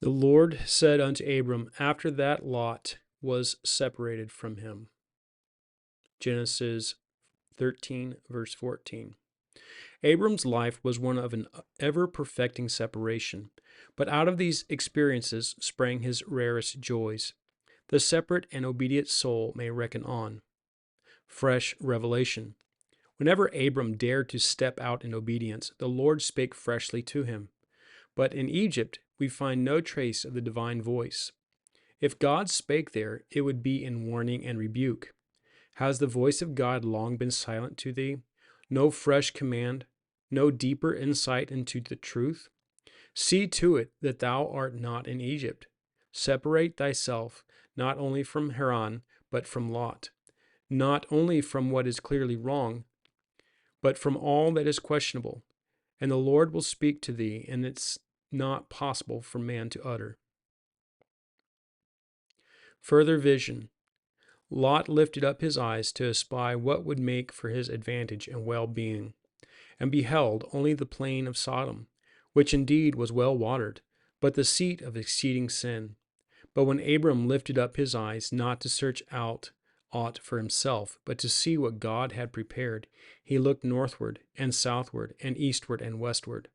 The Lord said unto Abram after that Lot was separated from him. Genesis 13, verse 14. Abram's life was one of an ever-perfecting separation, but out of these experiences sprang his rarest joys. The separate and obedient soul may reckon on. Fresh revelation. Whenever Abram dared to step out in obedience, the Lord spake freshly to him. But in Egypt we find no trace of the divine voice. If God spake there, it would be in warning and rebuke. Has the voice of God long been silent to thee? No fresh command, no deeper insight into the truth? See to it that thou art not in Egypt. Separate thyself not only from Haran, but from Lot, not only from what is clearly wrong, but from all that is questionable, and the Lord will speak to thee, and it's not possible for man to utter. Further vision. Lot lifted up his eyes to espy what would make for his advantage and well-being, and beheld only the plain of Sodom, which indeed was well watered, but the seat of exceeding sin. But when Abram lifted up his eyes not to search out aught for himself, but to see what God had prepared, he looked northward and southward and eastward and westward.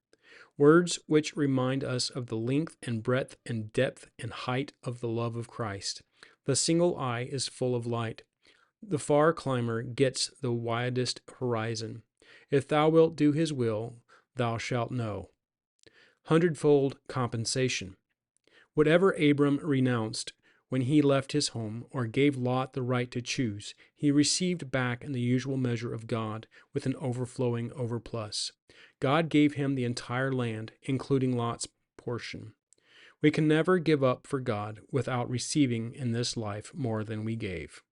Words which remind us of the length and breadth and depth and height of the love of Christ. The single eye is full of light. The far climber gets the widest horizon. If thou wilt do his will, thou shalt know. Hundredfold compensation. Whatever Abram renounced when he left his home, or gave Lot the right to choose, he received back in the usual measure of God, with an overflowing overplus. God gave him the entire land, including Lot's portion. We can never give up for God without receiving in this life more than we gave.